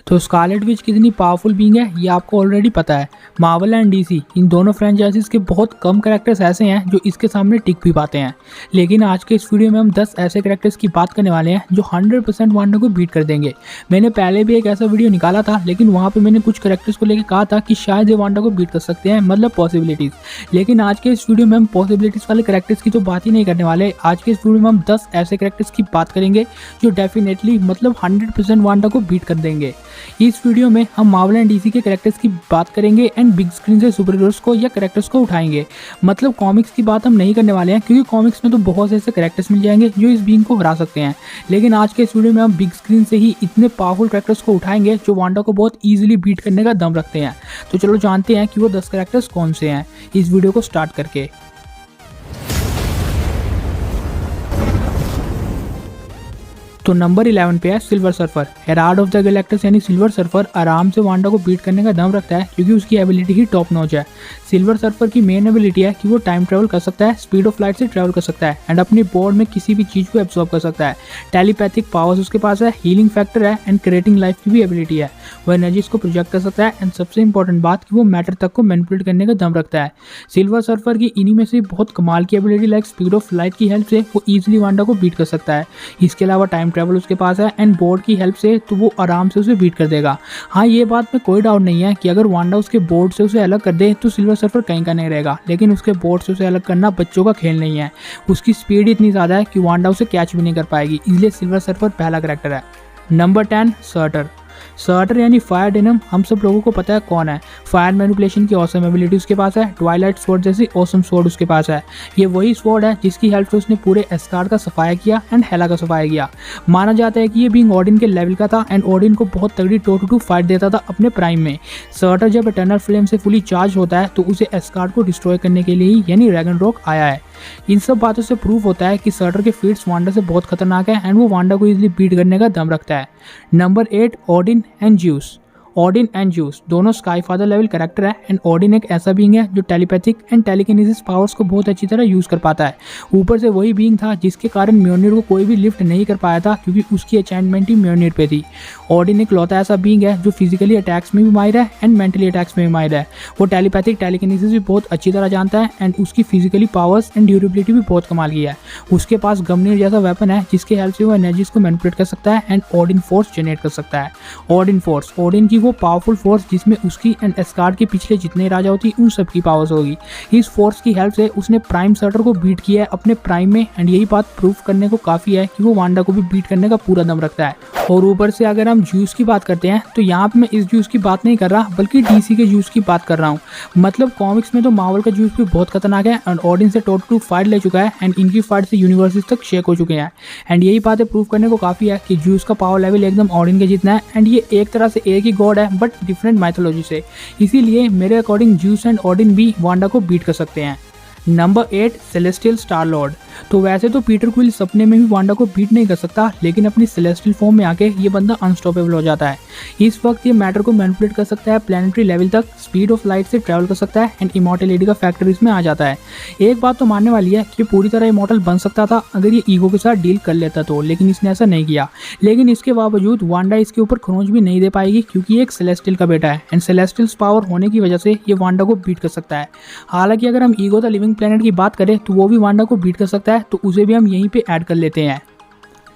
तो Scarlet Witch कितनी powerful being है ये आपको ऑलरेडी पता है। मार्वल एंड डीसी इन दोनों फ्रेंचाइजीज के बहुत कम कैरेक्टर्स ऐसे हैं जो इसके सामने टिक भी पाते हैं, लेकिन आज के इस वीडियो में हम 10 ऐसे कैरेक्टर्स की बात करने वाले हैं जो 100% वांडा को बीट कर देंगे। मैंने पहले भी एक ऐसा वीडियो निकाला था, लेकिन वहाँ पे मैंने कुछ कैरेक्टर्स को लेकर कहा था कि शायद ये वांडा को बीट कर सकते हैं, मतलब पॉसिबिलिटीज। लेकिन आज के इस वीडियो में हम पॉसिबिलिटीज वाले कैरेक्टर्स की तो बात ही नहीं करने वाले। आज के इस वीडियो में हम 10 ऐसे कैरेक्टर्स की बात करेंगे जो डेफिनेटली मतलब 100% वांडा को बीट कर देंगे। इस वीडियो में हम मार्वल एंड डीसी के कैरेक्टर्स की बात करेंगे एंड बिग स्क्रीन से सुपर हीरोज को या कैरेक्टर्स को उठाएंगे। मतलब कॉमिक्स की बात हम नहीं करने वाले हैं, क्योंकि कॉमिक्स में तो बहुत से ऐसे कैरेक्टर्स मिल जाएंगे जो इस बीइंग को हरा सकते हैं। लेकिन आज के इस वीडियो में हम बिग स्क्रीन से ही इतने पावरफुल कैरेक्टर्स को उठाएंगे जो वांडा को बहुत ईजिली बीट करने का दम रखते हैं। तो चलो जानते हैं कि वो 10 कैरेक्टर्स कौन से हैं इस वीडियो को स्टार्ट करके। तो नंबर 11 पे है silver surfer. Herald of the Galactus यानी सिल्वर सर्फर आराम से वांडा को बीट करने का दम रखता है, क्योंकि उसकी एबिलिटी ही टॉप नॉच है। सिल्वर सर्फर की मेन एबिलिटी है कि वो टाइम ट्रेवल कर सकता है, स्पीड ऑफ लाइट से ट्रेवल कर सकता है एंड अपनी बॉडी में किसी भी चीज को एब्सॉर्ब कर सकता है। टेलीपैथिक पावर्स उसके पास है, हीलिंग फैक्टर है एंड क्रिएटिंग लाइफ की भी एबिलिटी है। वो एनर्जीज को प्रोजेक्ट कर सकता है एंड सबसे इंपॉर्टेंट बात कि वो मैटर तक को मैनिपुलेट करने का दम रखता है। सिल्वर सर्फर की इन्हीं में से बहुत कमाल की ability like speed of light की हेल्प से वो इजिली वांडा को बीट कर सकता है। इसके अलावा टाइम ट्रेवल उसके पास है एंड बोर्ड की हेल्प से तो वो आराम से उसे बीट कर देगा। हाँ, ये बात में कोई डाउट नहीं है कि अगर वांडा उसके बोर्ड से उसे अलग कर दे तो सिल्वर सर्फर कहीं का नहीं रहेगा, लेकिन उसके बोर्ड से उसे अलग करना बच्चों का खेल नहीं है। उसकी स्पीड इतनी ज़्यादा है कि वांडा उसे कैच भी नहीं कर पाएगी, इसलिए सिल्वर सर्फर पहला कैरेक्टर है। Number 10 shorter. सर्टर यानी फायर डेनम हम सब लोगों को पता है कौन है। फायर मैनिपुलेशन की ऑसम एबिलिटी उसके पास है, ट्वाइलाइट स्वॉर्ड जैसी ऑसम स्वॉर्ड उसके पास है। ये वही स्वॉर्ड है जिसकी हेल्प से उसने पूरे एस्गार्ड का सफाया किया एंड हेला का सफाया किया। माना जाता है कि ये बीइंग ओडिन के लेवल का था एंड ओडिन को बहुत तगड़ी टू टू फाइट देता था अपने प्राइम में। सर्टर जब इटर्नल फ्लेम से फुली चार्ज होता है तो उसे एस्गार्ड को डिस्ट्रॉय करने के लिए ही यानी रैग्नारोक आया है। इन सब बातों से प्रूव होता है कि सर्टर के फीट्स वांडा से बहुत खतरनाक है एंड वो वांडा को इजीली बीट करने का दम रखता है। Number 8 Odin and juice. Odin and juice दोनों स्काई फादर लेवल कैरेक्टर है एंड ओडिन एक ऐसा बीइंग है जो टेलीपैथिक एंड टेलीकिनेसिस पावर्स को बहुत अच्छी तरह यूज कर पाता है। ऊपर से वही बीइंग था जिसके कारण म्योनिर को कोई भी लिफ्ट नहीं कर पाया था, क्योंकि उसकी अचेंटमेंट ही म्योनिर पे थी। ओडिन एक लौता ऐसा बीइंग है जो फिजिकली अटैक्स में भी माहिर है एंड मेंटली अटैक्स में भी माहिर है। वो टेलीपैथिक टेलीकिनेसिस भी बहुत अच्छी तरह जानता है एंड उसकी फिजिकली पावर्स एंड ड्यूरेबिलिटी भी बहुत कमाल की है। उसके पास गमनीर जैसा वेपन है जिसके हेल्प से वो एनर्जीज को मैनिपुलेट कर सकता है एंड ओडिन फोर्स जनरेट कर सकता है। ओडिन फोर्स ओडिन की वो पावरफुल फोर्स जिसमें उसकी एंड एस्गार्ड के पिछले जितने राजा होती उन सब की पावर्स होगी। इस फोर्स की हेल्प से उसने प्राइम सर्टर को बीट किया है अपने प्राइम में एंड यही बात प्रूफ करने को काफी है कि वो वांडा को भी बीट करने का पूरा दम रखता है। और ऊपर से अगर हम ज्यूस की बात करते हैं तो यहाँ पे मैं इस ज्यूस की बात नहीं कर रहा, बल्कि डीसी के ज्यूस की बात कर रहा हूँ। मतलब कॉमिक्स में तो मार्वल का ज्यूस भी बहुत खतरनाक है एंड ऑडियंस से टू फाइट ले चुका है एंड इनकी फाइट से यूनिवर्सेस तक शेक हो चुके हैं एंड यही बातें प्रूव करने को काफी है कि ज्यूस का पावर लेवल एकदम ऑडियन के जितना है एंड ये एक तरह से एक ही गॉड है बट डिफरेंट माइथोलॉजी से। इसीलिए मेरे अकॉर्डिंग ज्यूस एंड ऑडिन भी वांडा को बीट कर सकते हैं। Number 8 celestial star Lord. तो वैसे तो पीटर क्विल सपने में भी वांडा को बीट नहीं कर सकता, लेकिन अपनी सेलेस्टियल फॉर्म में आके ये बंदा अनस्टॉपेबल हो जाता है। इस वक्त ये मैटर को मैनिपुलेट कर सकता है प्लैनेटरी लेवल तक, स्पीड ऑफ लाइट से ट्रैवल कर सकता है एंड इमॉर्टलिटी का फैक्टर इसमें आ जाता है। एक बात तो मानने वाली है कि पूरी तरह इमॉर्टल बन सकता था अगर ये ईगो के साथ डील कर लेता तो, लेकिन इसने ऐसा नहीं किया। लेकिन इसके बावजूद वांडा इसके ऊपर खरोंच भी नहीं दे पाएगी, क्योंकि ये एक सेलेस्टियल का बेटा है एंड सेलेस्टियल पावर होने की वजह से ये वांडा को बीट कर सकता है। हालांकि अगर हम ईगो द लिविंग प्लैनेट की बात करें तो वो भी वांडा को बीट कर सकता है, तो उसे भी हम यहीं पे ऐड कर लेते हैं।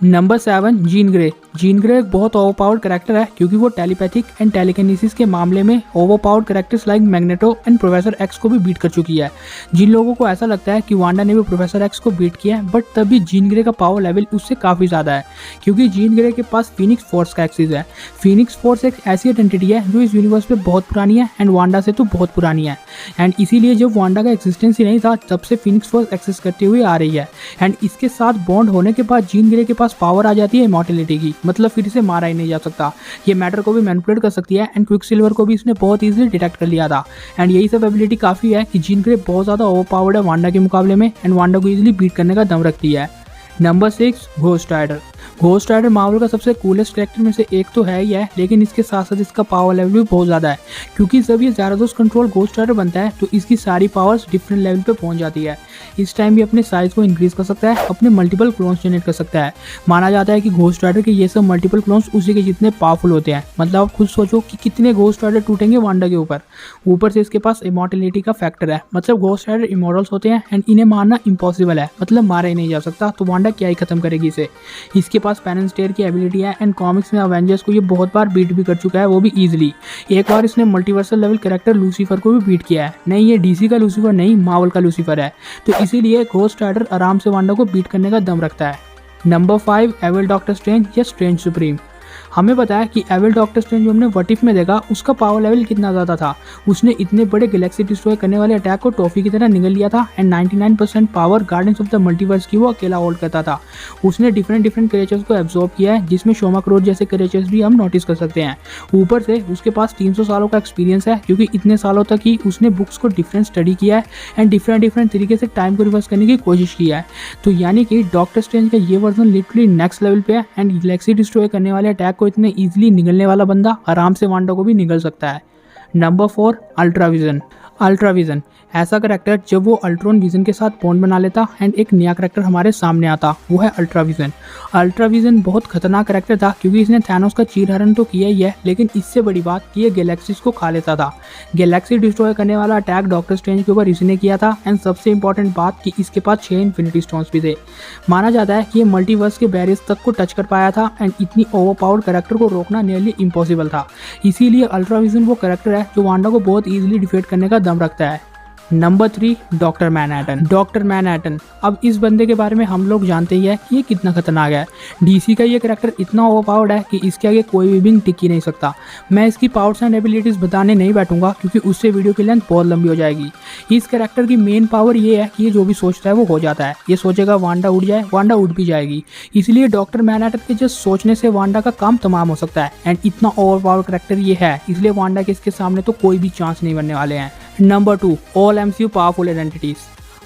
Number 7 Jean Grey. Jean Grey एक बहुत ओवरपावर्ड कैरेक्टर है, क्योंकि वो टेलीपैथिक एंड टेलीकिनेसिस के मामले में overpowered characters like magneto and professor x को भी बीट कर चुकी है। जिन लोगों को ऐसा लगता है कि वांडा ने भी प्रोफेसर एक्स को बीट किया है, बट तभी जीन ग्रे का पावर लेवल उससे काफ़ी ज़्यादा है, क्योंकि जीन ग्रे के पास फीनिक्स फोर्स का एक्सेस है। फीनिक्स फोर्स एक ऐसी आइडेंटिटी है जो इस यूनिवर्स में बहुत पुरानी है एंड वांडा से तो बहुत पुरानी है एंड इसीलिए जब वांडा का एक्सिस्टेंस ही नहीं था तब से फीनिक्स फोर्स एक्सेस करते हुए आ रही है एंड इसके साथ बॉन्ड होने के बाद जीन ग्रे के पास पावर आ जाती है इमॉर्टलिटी की, मतलब फिर से मारा ही नहीं जा सकता। ये मैटर को भी मैनिपुलेट कर सकती है एंड क्विकसिल्वर को भी इसने बहुत इजीली डिटेक्ट कर लिया था एंड यही सब एबिलिटी काफी है कि जीन ग्रे बहुत ज्यादा ओवरपावर्ड है वांडा के मुकाबले में एंड वांडा को इजीली बीट करने का दम रखती है। Number 6 ghost rider. Ghost rider Marvel का सबसे कूलेस्ट कैरेक्टर में से एक तो है ही है, लेकिन इसके साथ साथ इसका पावर लेवल भी बहुत ज़्यादा है, क्योंकि जब ये ज़ाराथोस कंट्रोल घोस्ट राइडर बनता है तो इसकी सारी पावर्स डिफरेंट लेवल पे पहुंच जाती है। इस टाइम भी अपने साइज को इंक्रीज कर सकता है, अपने मल्टीपल क्लोन्स जनरेट कर सकता है। माना जाता है कि घोस्ट राइडर के ये सब मल्टीपल क्लोन्स उसी के जितने पावरफुल होते हैं। मतलब आप खुद सोचो कि कितने घोस्ट राइडर टूटेंगे वांडा के ऊपर से इसके पास इमॉर्टलिटी का फैक्टर है, मतलब घोस्ट राइडर इमॉर्टल्स होते हैं एंड इन्हें मारना इम्पॉसिबल है, मतलब मारा ही नहीं जा सकता, तो वांडा क्या ही खत्म करेगी इसे। इसके पास पेनिस टेयर की एबिलिटी है एंड कॉमिक्स में अवेंजर्स को ये बहुत बार बीट भी कर चुका है, वो भी इजीली। एक बार इसने मल्टीवर्सल लेवल कैरेक्टर लूसीफर को भी बीट किया है। नहीं, ये डीसी का लूसीफर नहीं, मार्वल का लूसीफर है, तो इसीलिए घोस्ट राइडर आराम से वांडा को बीट करने का दम रखता है। नंबर 5, एविल डॉक्टर स्ट्रेंज या स्ट्रेंज सुप्रीम। हमें पता है कि एविल डॉक्टर स्ट्रेंज जो हमने व्हाट इफ में देखा, उसका पावर लेवल कितना ज़्यादा था। उसने इतने बड़े गैलेक्सी डिस्ट्रॉय करने वाले अटैक को टॉफी की तरह निगल लिया था and 99% power guardians of the multiverse की वो अकेला होल्ड करता था। उसने डिफरेंट क्रिएचर्स को एब्जॉर्ब किया है, जिसमें शोमा क्रोज जैसे क्रिएचर्स भी हम नोटिस कर सकते हैं। ऊपर से उसके पास 300 सालों का एक्सपीरियंस है, क्योंकि इतने सालों तक ही उसने बुक्स को डिफरेंट स्टडी किया है एंड डिफरेंट तरीके से टाइम को रिवर्स करने की कोशिश की है। तो यानी कि डॉक्टर स्ट्रेंज का ये वर्जन लिटरली नेक्स्ट लेवल पे है एंड गैलेक्सी डिस्ट्रॉय करने वाले अटैक को इतने ईजिली निगलने वाला बंदा आराम से वांडा को भी निगल सकता है। नंबर 4, अल्ट्राविजन। अल्ट्राविजन ऐसा करैक्टर जब वो अल्ट्रॉन विजन के साथ बॉन्ड बना लेता एंड एक नया करैक्टर हमारे सामने आता, वो है अल्ट्राविजन। अल्ट्राविजन बहुत खतरनाक करैक्टर था, क्योंकि इसने थैनोस का चीरहरण तो किया ही है, लेकिन इससे बड़ी बात कि ये गैलेक्सीज को खा लेता था। गैलेक्सी डिस्ट्रॉय करने वाला अटैक डॉक्टर स्ट्रेंज के ऊपर इसने किया था एंड सबसे इंपॉर्टेंट बात कि इसके पास 6 इन्फिनिटी स्टोन्स भी थे। माना जाता है कि ये मल्टीवर्स के बैरियर्स तक को टच कर पाया था एंड इतनी ओवरपावर्ड करैक्टर को रोकना नियरली इम्पॉसिबल था। इसीलिए अल्ट्राविजन वो करैक्टर है जो वांडा को बहुत ईजिली डिफीट करने का दम रखता है। Number 3, doctor Manhattan. Doctor Manhattan, अब इस बंदे के बारे में हम लोग जानते ही है कि ये कितना खतरनाक है। डीसी का ये करैक्टर इतना ओवरपावर्ड है कि इसके आगे कोई भी बिंग टिक ही नहीं सकता। मैं इसकी पावर्स एंड एबिलिटीज बताने नहीं बैठूंगा, क्योंकि उससे वीडियो की लेंथ बहुत लंबी हो जाएगी। इस करैक्टर की मेन पावर ये है कि ये जो भी सोचता है वो हो जाता है। ये सोचेगा वांडा उड़ जाए, वांडा उड़ भी जाएगी। इसलिए डॉक्टर मैनहट्टन के जस्ट सोचने से वांडा का काम तमाम हो सकता है एंड इतना ओवरपावर्ड करैक्टर ये है, इसलिए वांडा के इसके सामने तो कोई भी चांस नहीं बनने वाले हैं। Number 2, all MCU powerful identities.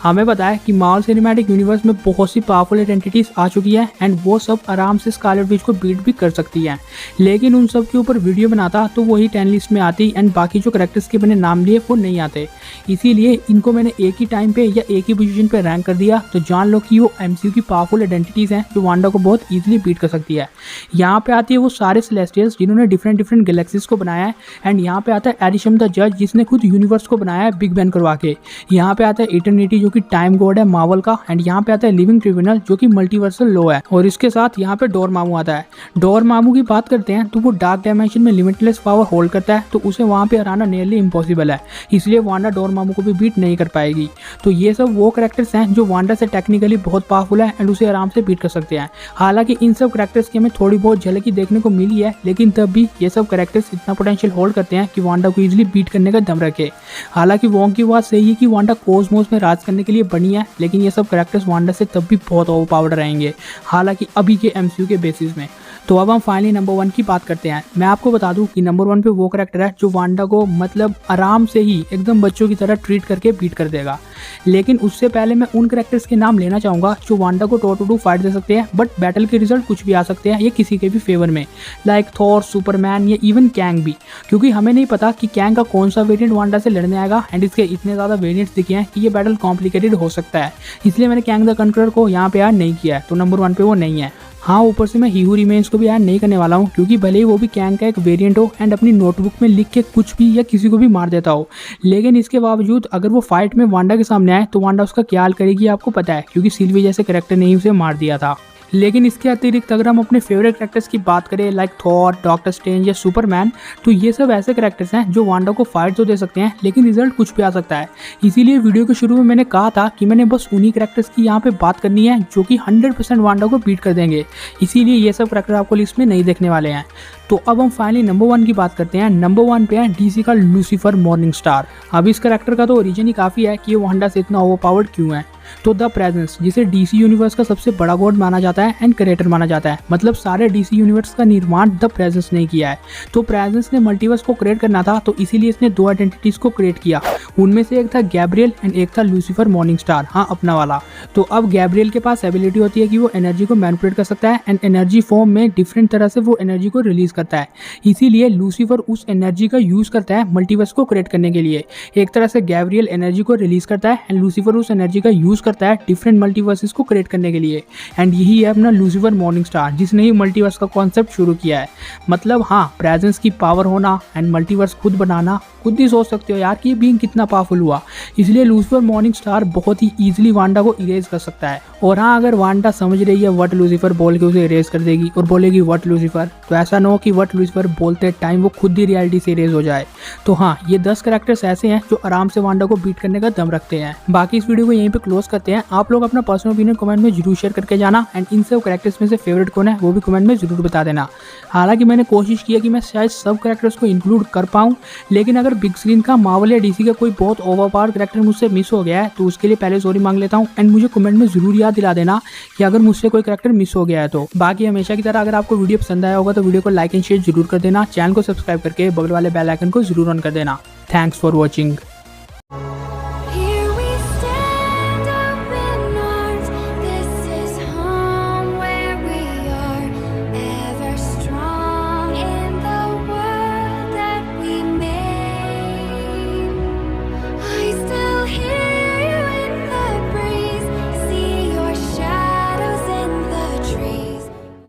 हमें पता है कि मार्वल सिनेमैटिक यूनिवर्स में बहुत सी पावरफुल आइडेंटिटीज आ चुकी है एंड वो सब आराम से स्कारलेट विच को बीट भी कर सकती हैं, लेकिन उन सब के ऊपर वीडियो बनाता तो वही 10 लिस्ट में आती एंड बाकी जो कैरेक्टर्स के मैंने नाम लिए वो नहीं आते। इसीलिए इनको मैंने एक ही टाइम पे या एक ही पोजीशन पे रैंक कर दिया, तो जान लो कि वो MCU की पावरफुल आइडेंटिटीज हैं जो वांडा को बहुत ईजिली बीट कर सकती है। यहाँ पे आती है वो सारे सेलेस्टियल्स जिन्होंने डिफरेंट गैलेक्सीज को बनाया है एंड यहाँ पे आता है एरिशम द जज, जिसने खुद यूनिवर्स को बनाया है बिग बैंग करवा के। यहाँ पे आता है इटर्निटी जो कि टाइम गॉड है मार्वल का, एंड यहाँ पे आता है लिविंग ट्रिब्यूनल जो कि मल्टीवर्सल लॉ है, और इसके साथ यहाँ पे डोरमामू आता है। डोरमामू की बात करते हैं तो वो डार्क डायमेंशन में लिमिटलेस पावर होल्ड करता है, तो उसे वहाँ पे हराना नियरली इम्पॉसिबल है, इसलिए वांडा डोरमामू को भी बीट नहीं कर पाएगी। तो ये सब वो कैरेक्टर्स हैं जो वांडा से टेक्निकली बहुत पावरफुल है एंड उसे आराम से बीट कर सकते हैं। हालांकि इन सब कैरेक्टर्स की हमें थोड़ी बहुत झलकी देखने को मिली है, लेकिन तब भी ये सब कैरेक्टर्स इतना पोटेंशियल होल्ड करते हैं कि वांडा को इजिली बीट करने का दम रखे। हालांकि वोंग की बात सही है कि वांडा कोसमोस में राज करने के लिए बनी है, लेकिन ये सब कैरेक्टर्स वांडा से तब भी बहुत ओवरपावर्ड रहेंगे, हालांकि अभी के MCU के बेसिस में। तो अब हम फाइनली नंबर 1 की बात करते हैं। मैं आपको बता दूं कि नंबर 1 पे वो कैरेक्टर है जो वांडा को मतलब आराम से ही एकदम बच्चों की तरह ट्रीट करके बीट कर देगा। लेकिन उससे पहले मैं उन कैरेक्टर्स के नाम लेना चाहूँगा जो वांडा को टू टू टू फाइट दे सकते हैं, बट बैटल के रिजल्ट कुछ भी आ सकते हैं ये किसी के भी फेवर में, लाइक थॉर, सुपरमैन या इवन कैंग भी, क्योंकि हमें नहीं पता कि कैंग का कौन सा वेरिएंट वांडा से लड़ने आएगा एंड इसके इतने ज़्यादा वेरिएंट्स दिखे हैं कि ये बैटल कॉम्प्लिकेटेड हो सकता है, इसलिए मैंने कैंग द कनकरर को यहाँ पे ऐड नहीं किया है, तो नंबर 1 पे वो नहीं है। हाँ, ऊपर से मैं ही हू रिमेन्स को भी ऐड नहीं करने वाला हूँ, क्योंकि भले ही वो भी कैंग का एक वेरिएंट हो एंड अपनी नोटबुक में लिख के कुछ भी या किसी को भी मार देता हो, लेकिन इसके बावजूद अगर वो फाइट में वांडा के सामने आए तो वांडा उसका क्या हाल करेगी आपको पता है, क्योंकि सिल्वी जैसे कैरेक्टर ने ही उसे मार दिया था। लेकिन इसके अतिरिक्त अगर हम अपने फेवरेट कैरेक्टर्स की बात करें लाइक थॉर, डॉक्टर स्ट्रेंज या सुपरमैन, तो ये सब ऐसे कैरेक्टर्स हैं जो वांडा को फाइट तो दे सकते हैं, लेकिन रिजल्ट कुछ भी आ सकता है। इसीलिए वीडियो के शुरू में मैंने कहा था कि मैंने बस उन्हीं कैरेक्टर्स की यहाँ पे बात करनी है जो कि 100% वांडा को बीट कर देंगे, इसीलिए ये सब कैरेक्टर आपको लिस्ट में नहीं देखने वाले हैं। तो अब हम फाइनली नंबर 1 की बात करते हैं। नंबर 1 पे है डीसी का लूसीफर मॉर्निंग स्टार। अब इस कैरेक्टर का तो ओरिजिन ही काफी है कि ये वांडा से इतना ओवरपावर्ड क्यों है। तो द प्रेजेंस, जिसे डीसी यूनिवर्स का सबसे बड़ा गॉड माना जाता है एंड क्रिएटर माना जाता है, मतलब सारे डीसी यूनिवर्स का निर्माण द प्रेजेंस ने किया है। तो प्रेजेंस ने मल्टीवर्स को क्रिएट करना था, तो इसीलिए इसने 2 आइडेंटिटीज को क्रिएट किया। उनमें से एक था गैब्रियल एंड एक था लूसीफर मॉर्निंग स्टार, हाँ अपना वाला। तो अब गैब्रियल के पास एबिलिटी होती है कि वो एनर्जी को मैनिपुलेट कर सकता है एंड एनर्जी फॉर्म में डिफरेंट तरह से वो एनर्जी को रिलीज करता है। इसीलिए लूसीफर उस एनर्जी का यूज करता है मल्टीवर्स को क्रिएट करने के लिए। एक तरह से गैब्रियल एनर्जी को रिलीज करता है एंड लूसीफर उस एनर्जी का यूज करता है डिफरेंट मल्टीवर्सेस को क्रिएट करने के लिए। एंड यही है अपना लूसीफर मॉर्निंग स्टार, जिसने ही मल्टीवर्स का कॉन्सेप्ट शुरू किया है। मतलब हाँ, प्रेजेंस की पावर होना एंड मल्टीवर्स खुद बनाना, खुद ही सोच सकते हो यार कि ये बीइंग कितना पावरफुल हुआ। इसलिए लूसीफर मॉर्निंग स्टार बहुत ही इजीली वांडा को इरेज कर सकता है। और हाँ, अगर वांडा समझ रही है व्हाट लूसीफर बोल के उसे इरेज कर देगी और बोलेगी व्हाट लूसीफर, तो ऐसा ना हो कि व्हाट लूसीफर बोलते टाइम वो खुद ही रियलिटी से इरेज हो जाए। तो हाँ, ये 10 कैरेक्टर्स ऐसे हैं जो आराम से वांडा को बीट करने का दम रखते हैं। बाकी इस वीडियो को यहीं पे क्लोज करते हैं। आप लोग अपना पर्सनल ओपिनियन कमेंट में जरूर शेयर करके जाना एंड इन सब कैरेक्टर्स में से फेवरेट कौन है वो भी कमेंट में जरूर बता देना। हालांकि मैंने कोशिश की है कि मैं शायद सब कैरेक्टर्स को इंक्लूड कर पाऊँ, लेकिन अगर बिग स्क्रीन का मार्वल या डीसी का कोई बहुत ओवरपावर कैरेक्टर मुझसे मिस हो गया है तो उसके लिए पहले सॉरी मांग लेता हूँ एंड मुझे कमेंट में जरूर याद दिला देना कि अगर मुझसे कोई कैरेक्टर मिस हो गया है तो। बाकी हमेशा की तरह अगर आपको वीडियो पसंद आया होगा तो वीडियो को लाइक एंड शेयर जरूर कर देना। चैनल को सब्सक्राइब करके बगल वाले बेल आइकन को जरूर ऑन कर देना। Thanks for watching.